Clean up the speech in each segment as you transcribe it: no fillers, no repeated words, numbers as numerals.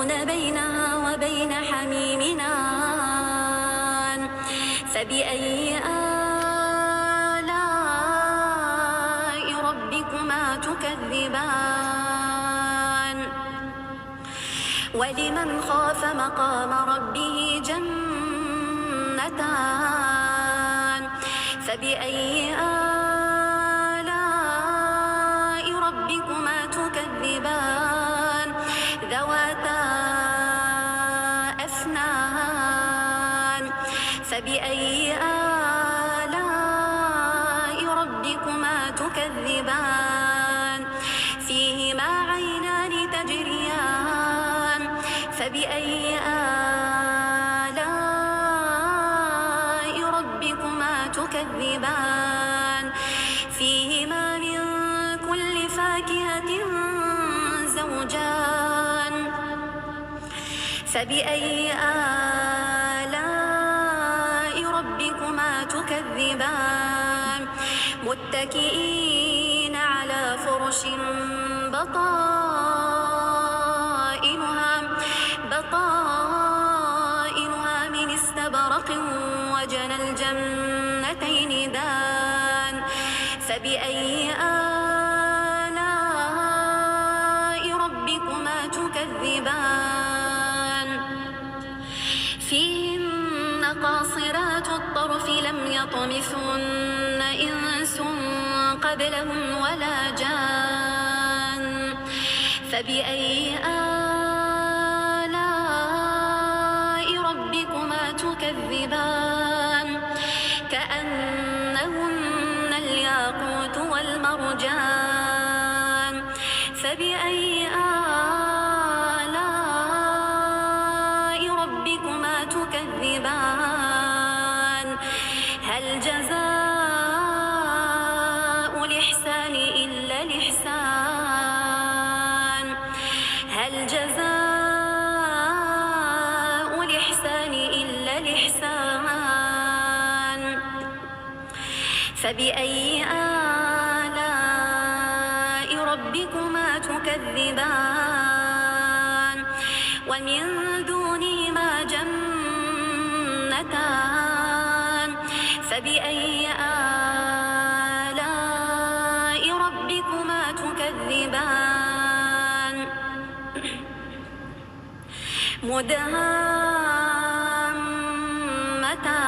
يفرقون بينها وبين حميم آن فبأي آلاء ربكما تكذبان ولمن خاف مقام ربه جنتان فبأي آلاء ربكما تكذبان ذواتا أفنان فبأي آلاء ربكما تكذبان فيهما عينان تجريان فبأي آلاء ربكما تكذبان فيهما من كل فاكهة زوجان فبأي آلاء ربكما تكذبان متكئين على فرش بطائنها من استبرق وجنى الجنتين دان فبأي آلاء ربكما تكذبان فيهن قاصرات الطرف لم يطمثهن إنس قبلهم ولا جان فبأي آلاء ربكما تكذبان كأنهن الياقوت والمرجان فبأي آلاء ربكما تكذبان هل جزاء الإحسان إلا الإحسان هل جزاء الإحسان إلا الإحسان فبأي آلاء ربكما تكذبان ومن دونهما جنتان فبأي آلاء ربكما تكذبان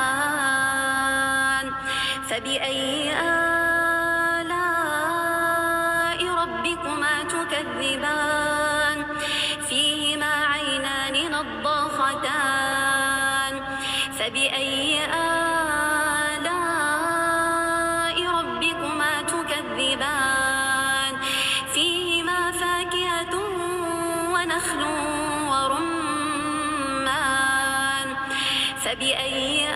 مدهامتان فبأي آلاء ربكما تكذبان فيهما عينان نضاختان فبأي آلاء ربكما تكذبان فيهما فاكهة ونخل ورمان فبأي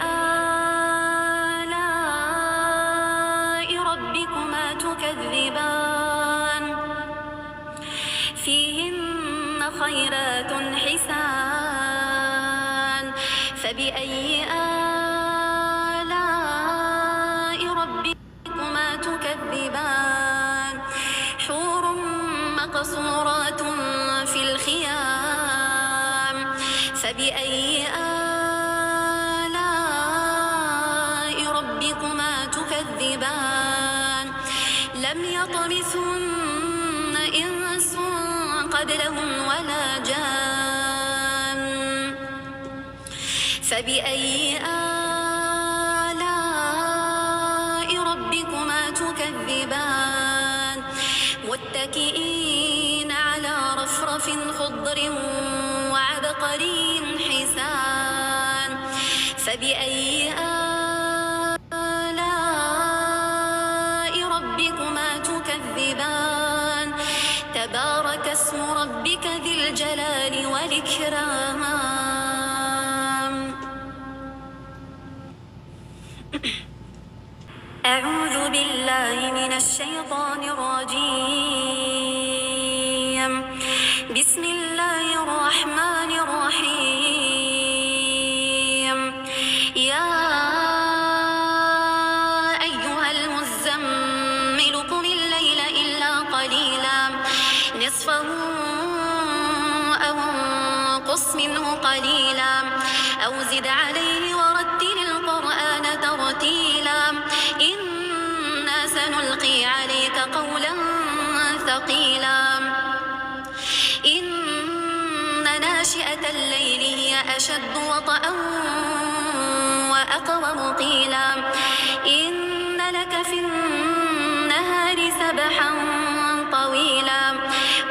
آلاء ربكما تكذبان فيهن خيرات حسان فبأي آلاء ربكما تكذبان حور مقصورات في الخيام فبأي آلاء ربكما تكذبان لم يطمثهن إنس قبلهم ولا جان فبأي آلاء ربكما تكذبان متكئين على رفرف خضر وعبقري حسان فبأي آلاء ربكما تكذبان تبارك اسم ربك ذي الجلال والإكرام أعوذ بالله من الشيطان الرجيم بسم الله الرحمن الرحيم يا أيها المزمل قم الليل إلا قليلا نصفه أو فانقص منه قليلا أو زد عليه ورتل القرآن ترتيلا إنا سنلقي عليك قولا ثقيلا إن ناشئة الليل هي أشد وطئا وأقوم قيلا إن لك في النهار سبحا طويلا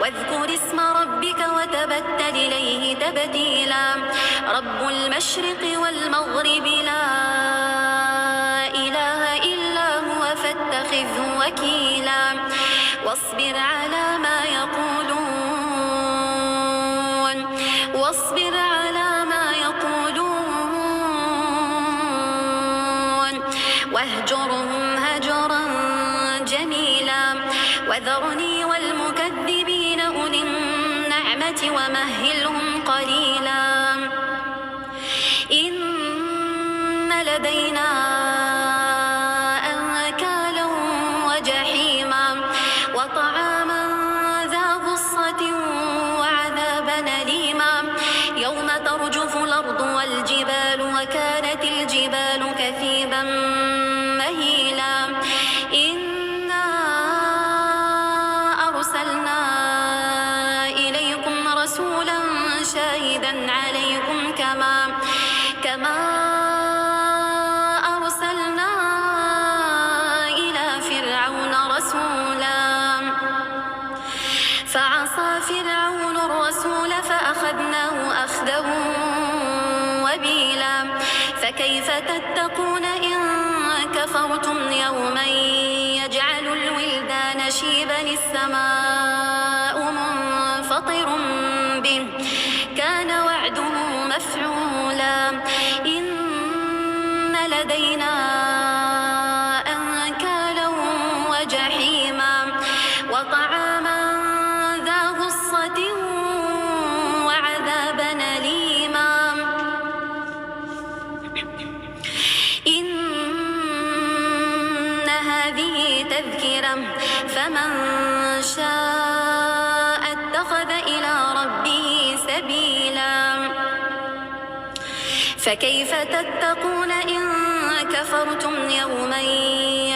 واذكر اسم ربك وتبتل إليه تبتيلا رب المشرق والمغرب لا إله إلا هو فاتخذه وكيلا واصبر على ما يقولون واهجرهم هجرا جميلا وذرني والمكذبين أولي النعمة ومهلهم قليلا إن لدينا أنكالا وجحيما وطعاما ذا غصة وعذابا أليما يوم ترجف الأرض والجبال وكانت الجبال كثيبا مهيلا إنا أرسلنا إليكم رسولا شاهدا عليكم كما أرسلنا إلى فرعون رسولا فعصى فرعون الرسول فأخذناه أخذه وبيلا فكيف تتقون إن كفرتم يوما يجعل الولدان شيبا السماء منفطر به كان وعده مفعولا إن لدينا أنكالا وجحيما وطعاما ذا غصة وعذابا أليما إن هذه تذكرة فمن شاء اتخذ إلى ربه سبيلا فكيف تتقون إن كفرتم يوما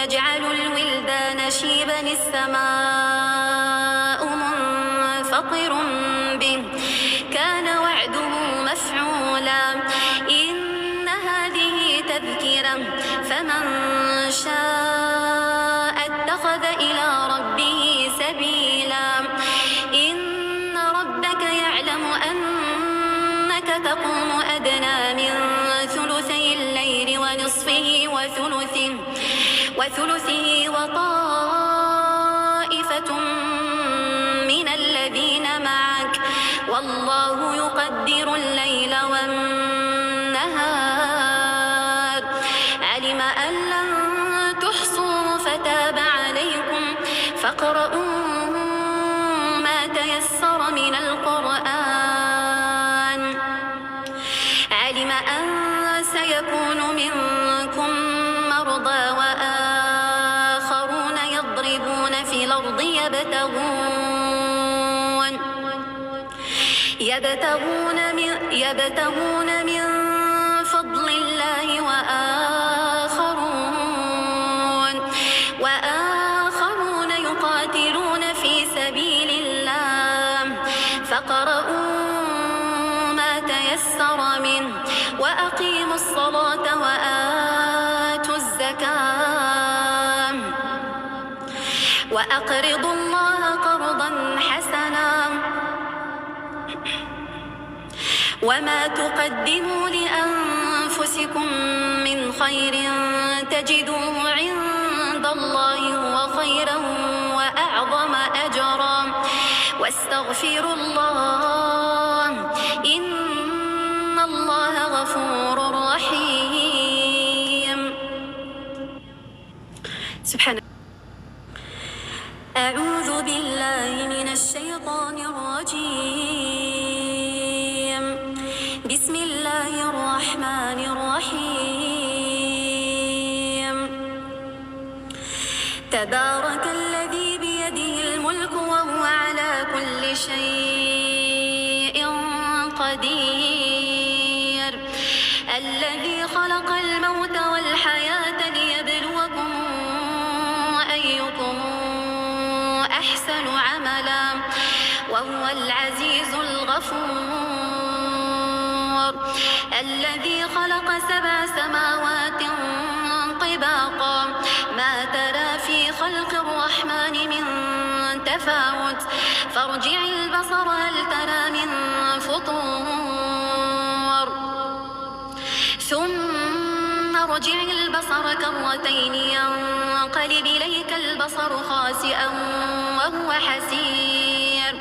يجعل الولدان شيبا السماء منفطر به كان وعده مفعولا إن هذه تذكرة فمن شاء اتخذ إلى ربه سبيلا إن ربك يعلم أنك تقوم أدنى من ثلثي الليل ونصفه وثلثه وطائفة من الذين معك والله يقدر الليل والنهار علم أن لن تحصوا فتاب عليكم فاقرؤوا ما تيسر من القرآن علم أن سيكون منكم مرضى وآخرون يضربون في الأرض يبتغون من فضل الله وآخرون يقاتلون في سبيل الله فاقرؤوا ما تيسر منه وأقيموا الصلاة وآتوا الزكاة وأقرضوا الله قرضا حسنا وما تقدموا لأنفسكم من خير تجدوه عند الله هو خيرا وأعظم أجرا واستغفروا الله إن الله غفور رحيم سبحانه. أعوذ بالله من الشيطان الرجيم بسم الله الرحمن الرحيم تبارك الذي بيده الملك وهو على كل شيء قدير الذي خلق الموت والحياة ليبلوكم أيكم أحسن عملا وهو العزيز الغفور الذي خلق 7 سماوات طباقا ما ترى في خلق الرحمن من تفاوت فارجع البصر هل ترى من فطور ثم ارجع البصر كرتين ينقلب إليك البصر خاسئا وهو حسير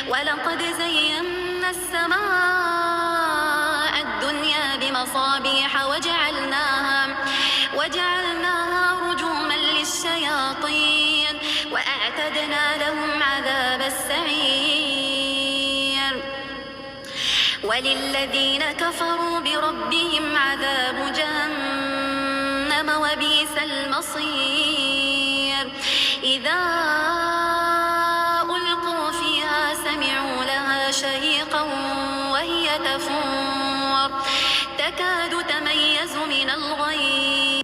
ولقد زينا السماء الدنيا بمصابيح وجعلناها رجوما للشياطين وأعتدنا لهم عذاب السعير وللذين كفروا بربهم عذاب جهنم وبئس المصير إذا ألقوا فيها سمعوا لها شهيقا وهي تفور تكاد تميز من الغيظ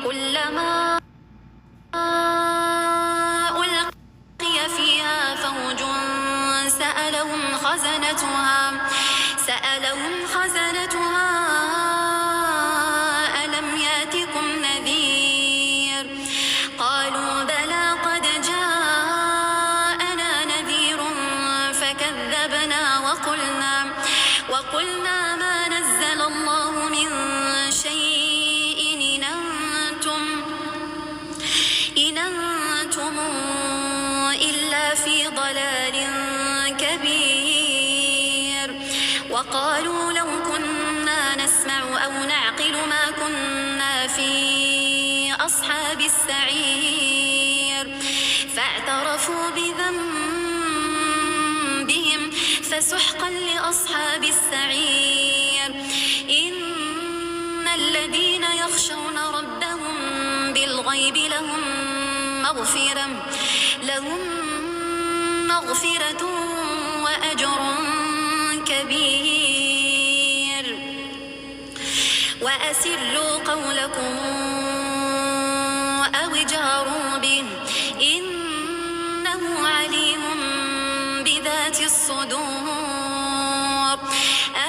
كلما ألقي فيها فوج سألهم خزنتها ألم يأتكم نذير قالوا بلى قد جاءنا نذير فكذبنا وقلنا ما نزل الله من شيء إن أنتم إلا في ضلال كبير وقالوا لو كنا نسمع أو نعقل ما كنا في أصحاب السعير فاعترفوا بذنبهم فسحقا لأصحاب السعير إن الذين يخشون ربهم بالغيب لهم مغفرة وأجر كبير وأسروا قولكم أو اجهروا به إنه عليم بذات الصدور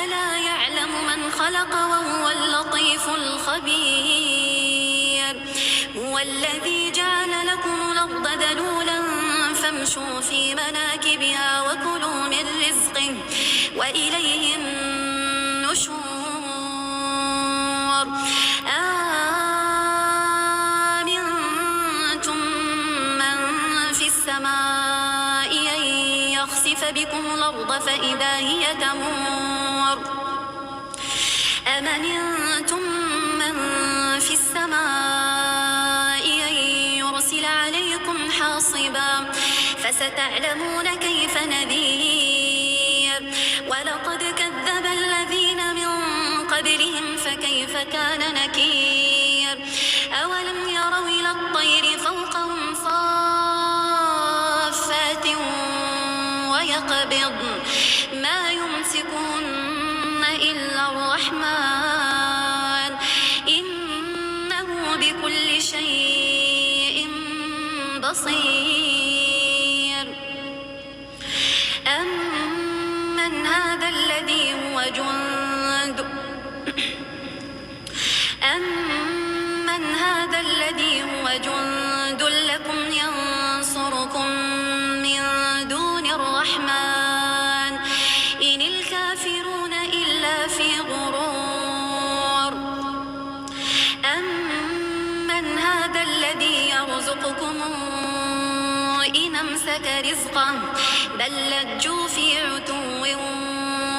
ألا يعلم من خلق وهو اللطيف الخبير هو الذي جعل لكم الأرض ذلولا فامشوا في مناكبها وكلوا من رزقه وإليه النشور أمنتم من في السماء أن يخسف بكم الأرض فإذا هي تمور أمنتم من في السماء أن يرسل عليكم حاصبا فستعلمون كيف نذير ولقد كذب الذين من قبلهم فكيف كان نكير أولم يروا إلى الطير فوقهم صافات ويقبض ما يمسكون إلا الرحمن إنه بكل شيء بصير أمن هذا الذي هو جند لكم ينصركم من دون الرحمن إن الكافرون إلا في غرور أمن هذا الذي يرزقكم إن أمسك رزقه بل لجوا في عتو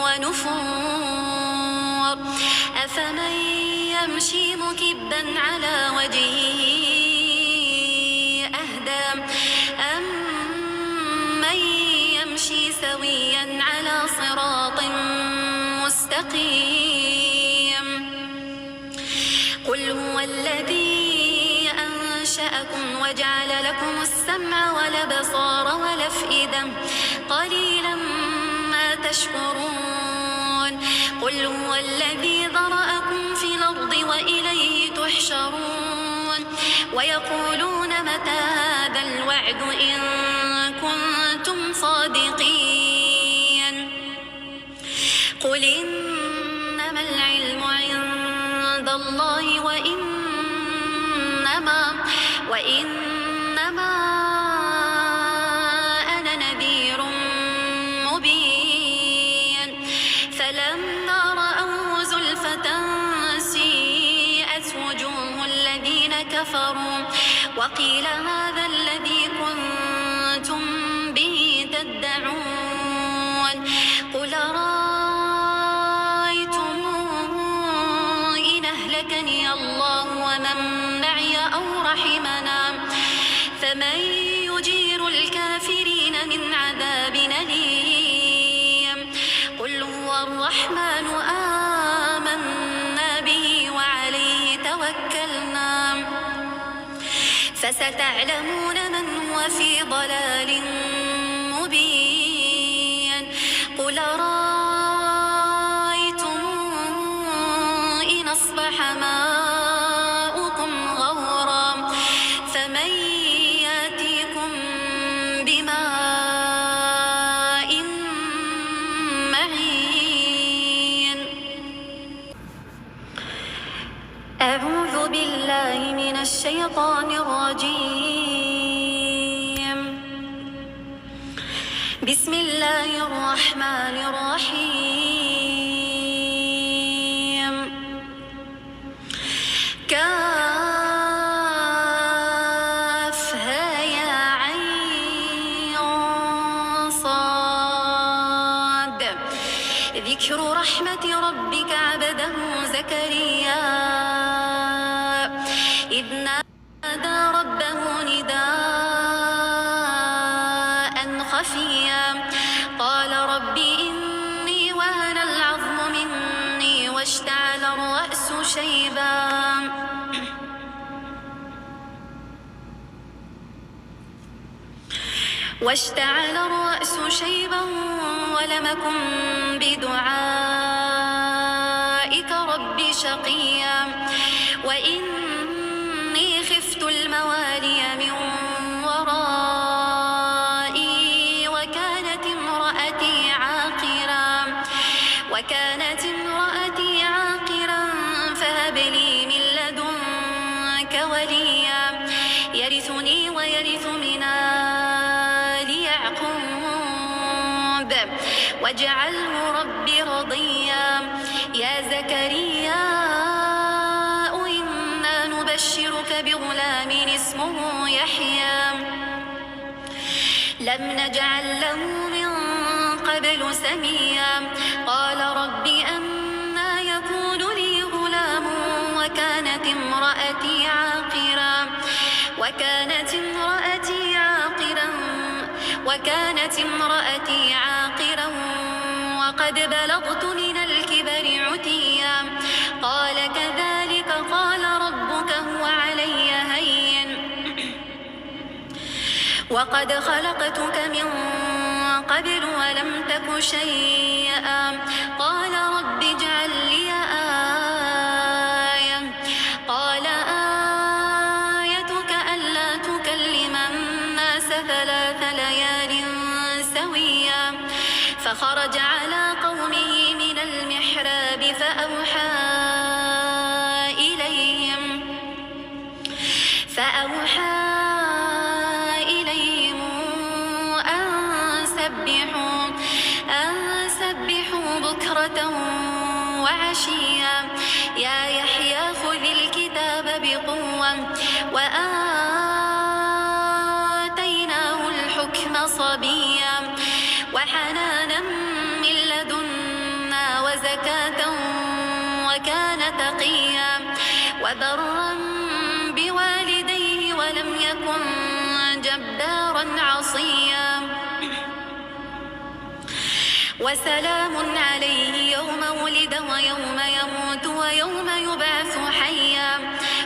ونفور أفمن يمشي مكبا على وجهه أهدى أمن يمشي سويا على صراط مستقيم قل هو الذي أنشأ أنشأكم وجعل لكم السمع والأبصار والأفئدة قليلا ما تشكرون قل هو الذي ذرأكم في الأرض وإليه تحشرون ويقولون متى هذا الوعد إن كنتم صادقين قل إنما العلم عند الله وإنما أنا نذير مبين فلما رأوه زلفة سيئت وجوه الذين كفروا وقيل هذا الذي كنتم به تدعون قل أرأيتم إن أهلكني الله ومن معي أو رحمنا فمن يجير الكافرين من عذاب أليم قل هو الرحمن آمنا به وعليه توكلنا فستعلمون من هو في ضلال مبين قل أرأيتم إن أصبح ماؤكم غورا فمن يأتيكم بماء معين أعوذ بالله من الشيطان الرجيم بسم الله الرحمن الرحيم كافها يا عين صاد ذكر رحمة ربك عبده زكريا إذ نادى ربه نداء خفيا قال رب إني وهن العظم مني واشتعل الرأس شيبا ولم أكن بدعائك رب شقيا وإني خفت الموالي من ورائي وكانت امرأتي عاقرا فهب لي من لدنك وليا يرثني ويرث من آل يعقوب واجعله ربي رضيا يا زكريا إنا نبشرك بغلام اسمه يحيى لم نجعل له من قبل سميا قال رب أنى يكون لي غلام وكانت امرأتي عاقرا وقد بلغت من الكبر عتيا قال كذلك قال ربك هو علي هين وقد خلقتك من قبل ولم تك شيئا قال رب اجعل لي آية قال آيتك ألا تكلم الناس 3 ليال سويا فخرج على قومه من المحراب فأوحى إليهم أن سبحوا بكرة وعشيا يا يحيى خذ الكتاب بقوة وآتيناه الحكم صبيا وحنانا من لدنا وزكاة وكان تقيا وبرا بوالديه ولم يكن جبارا عصيا وسلام عليه يوم ولد ويوم يموت ويوم يبعث حيا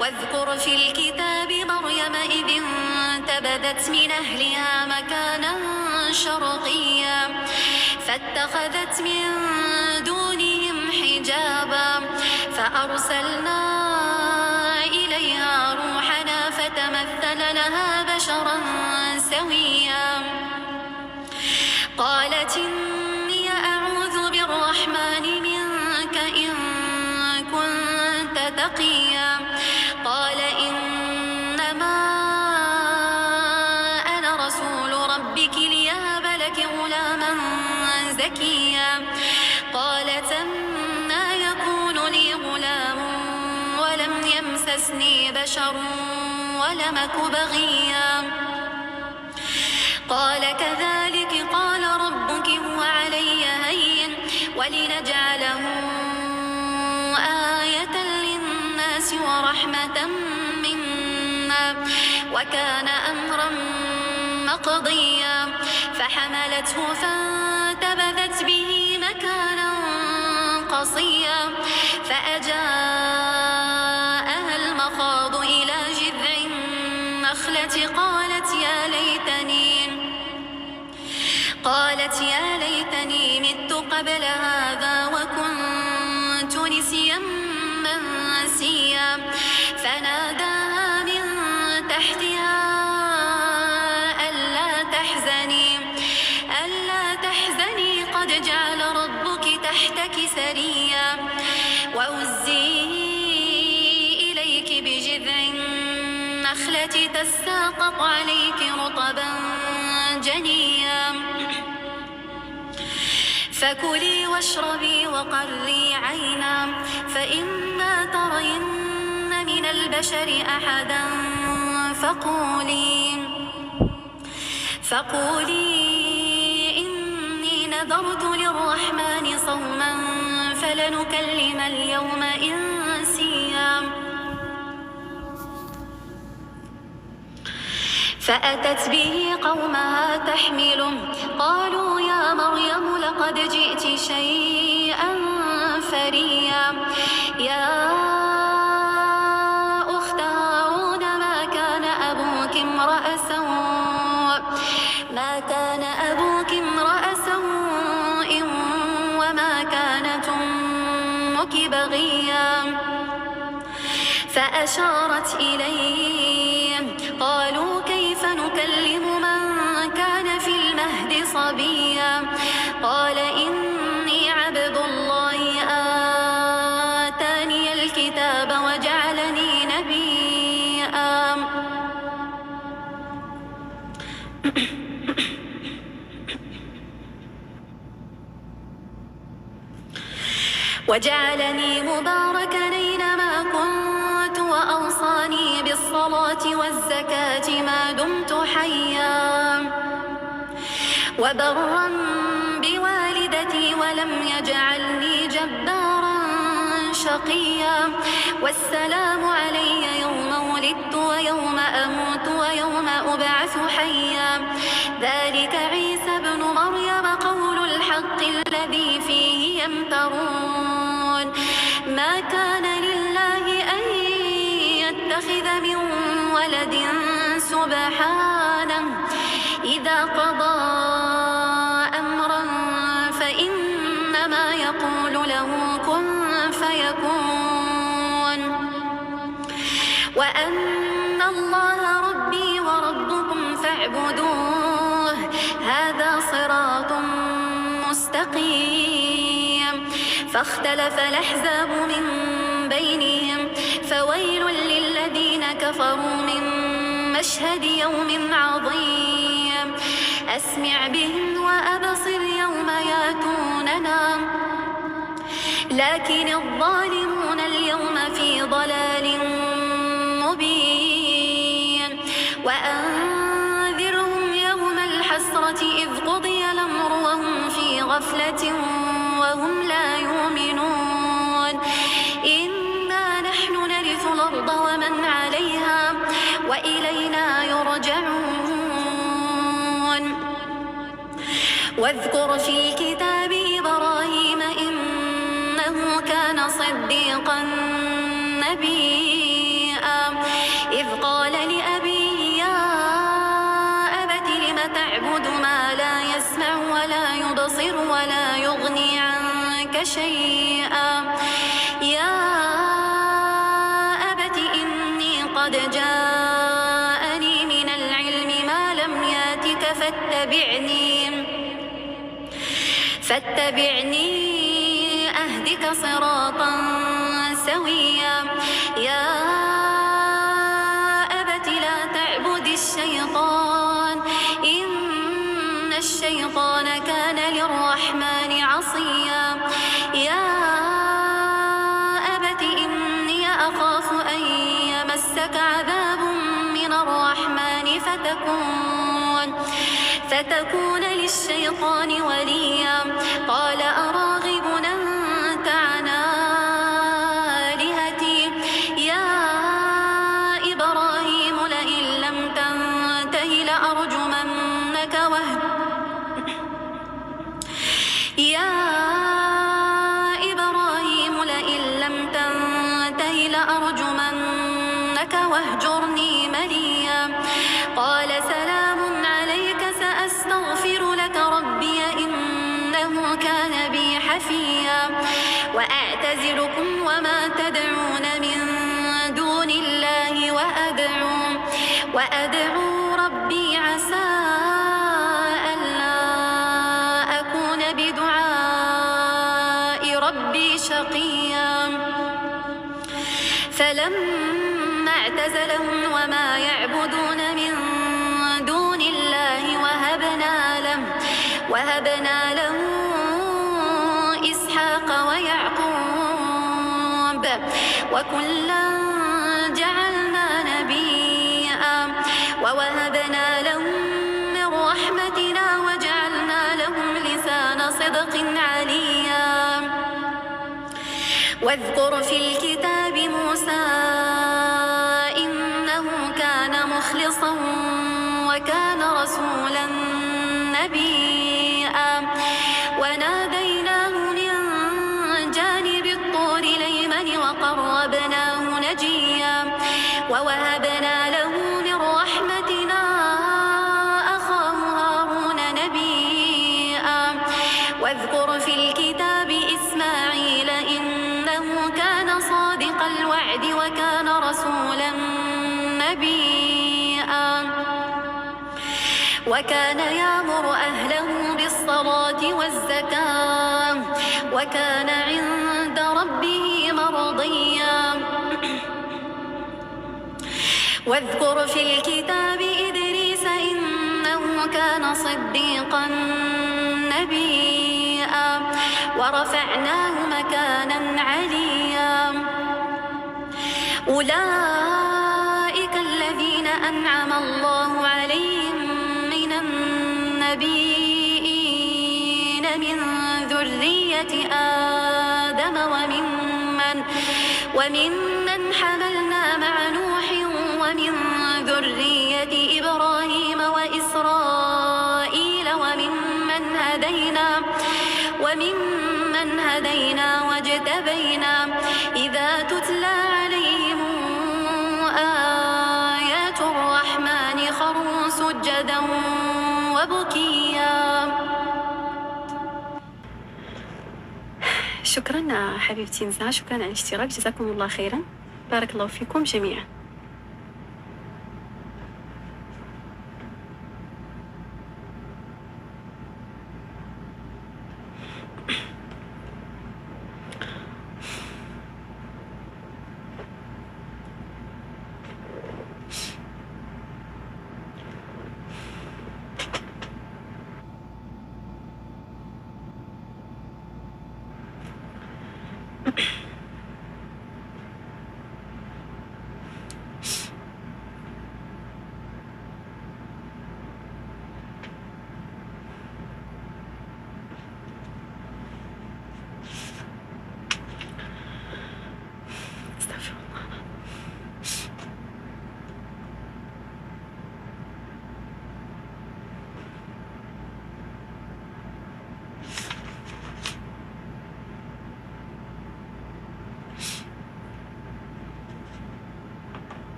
واذكر في الكتاب مريم فاتخذت من أهلها مكانا شرقيا فاتخذت من دونهم حجابا فأرسلنا إليها روحنا فتمثل لها بشرا سويا قالت إني أعوذ بالرحمن منك إن كنت تقيا قال إنما أنا رسول ربك ليهب لك غلاما زكيا قالت أنى يكون لي غلام ولم يمسسني بشر ولم أك بغيا قال كذلك قال ربك هو علي هين ولنجعله آية للناس ورحمة منا وكان أمرا مقضيا فحملته فانتبذت به مكانا قصيا فأجاءها المخاض إلى جذع النخلة قالت يا ليتني مت قبل هذا وكنت نسيا منسيا فناداها من تحتها ألا تحزني قد جعل ربك تحتك سريا وهزي إليك بجذع النخلة تساقط عليك رطبا جنيا فكلي واشربي وقري عينا فإما ترين من البشر أحدا فقولي إني نذرت للرحمن صوما فلنكلم اليوم إنسيا فأتت به قومها تحمله قالوا يا مريم لقد جئت شيئا فريا يا أخت هارون ما كان أبوك امرأ سوء وما كانت أمك بغيا فأشارت إليه قالوا كيف نكلم من كان في المهد صبيا قال إني عبد الله آتاني الكتاب وجعلني نبيا وجعلني مباركا أينما كنت وأوصاني بالصلاة والزكاة ما دمت حيا وبرا بوالدتي ولم يجعلني جبارا شقيا والسلام علي يوم ولدت ويوم أموت ويوم أبعث حيا ذلك عيسى ابن مريم قول الحق الذي فيه يمترون ما كان لله أن يتخذ من ولد سبحانه إذا قضى أمرا فإنما يقول له كن فيكون وأن الله ربي وربكم فاعبدوه هذا صراط مستقيم فاختلف الأحزاب من بينهم فويل للذين كفروا من مشهد يوم عظيم أسمع بهم وأبصر يوم ياتوننا لكن الظالمون اليوم في ضلال مبين وأنذرهم يوم الحسرة إذ قضي الأمر وهم في غفلة وهم لا يؤمنون إنا نحن نرث الأرض ومن عليها وإلينا يرجعون واذكر في الكتاب إبراهيم إنه كان صديقا نبيا إذ قال لأبيه يا تعبد ما لا يسمع ولا يبصر ولا يغني عنك شيئا يا أبت إني قد جاءني من العلم ما لم ياتك فاتبعني أهدك صراطا سويا يا أبت لا تعبد الشيطان إن الشيطان كان للرحمن عصيا يا أبت إني أخاف أن يمسك عذاب من الرحمن فتكون للشيطان وليا قال أراغب أنت عن آلهتي يا إبراهيم لئن لم تنته لأرجمنك واهجرني مليا قال سلام عليك سأستغفر لك ربي إنه كان بي حفيا وأعتزلكم وما تدعون من دون الله وأدعو ربي عسى ألا أكون بدعاء ربي شقيا فلما اعتزلهم وما يعبدون من دون الله وهبنا له إسحاق ويعقوب وكلا جعلنا نبيا ووهبنا لهم من رحمتنا وجعلنا لهم لسان صدق عليا واذكر في الكتاب موسى إنه كان مخلصا وكان رسولا نبيا وناديناه من جانب الطور الأيمن وقربناه نجيا ووهبنا له من رحمتنا أخاه هارون نبيا واذكر في الكتاب إسماعيل إنه كان صادق الوعد وكان رسولا نبيا وكان يأمر أهله بالصلاة والزكاة وكان عند ربه مرضيا واذكر في الكتاب إدريس إنه كان صديقا نبيا ورفعناه مكانا عليا أولئك الذين أنعم الله عليهم من النبيين من ذرية آدم وممن حملنا مع نوح ومن ذرية إبراهيم وإسرائيل وممن هدينا واجتبينا إذا تتلى عليهم آيات الرحمن خروا سجدا وبكيا. شكرا حبيبتي نزهة، شكرا على الاشتراك، جزاكم الله خيرا، بارك الله فيكم جميعا.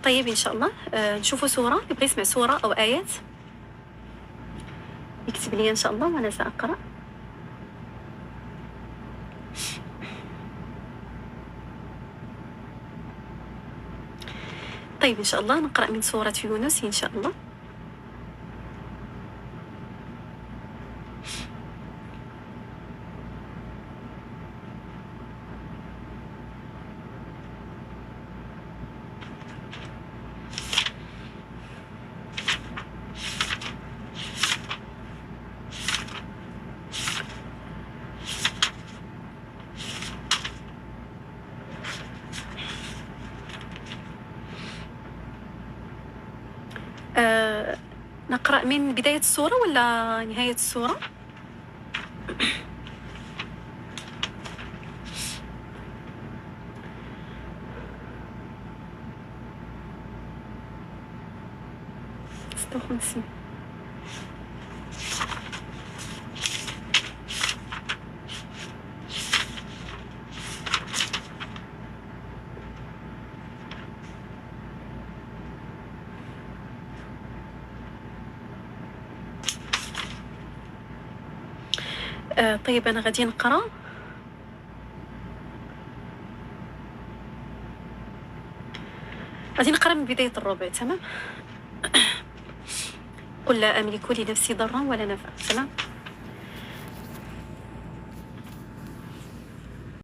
طيب إن شاء الله. نشوفوا سورة، يبغى يسمع سورة أو آيات يكتب لي إن شاء الله وأنا سأقرأ. طيب إن شاء الله نقرأ من سورة يونس إن شاء الله. نقرأ من بداية السورة ولا نهاية السورة؟ ستة وخمسين. طيب أنا غادي نقرأ. غادي نقرأ من بداية الربع، تمام؟ قل لا أملك لنفسي ضرا ولا نفعا، تمام؟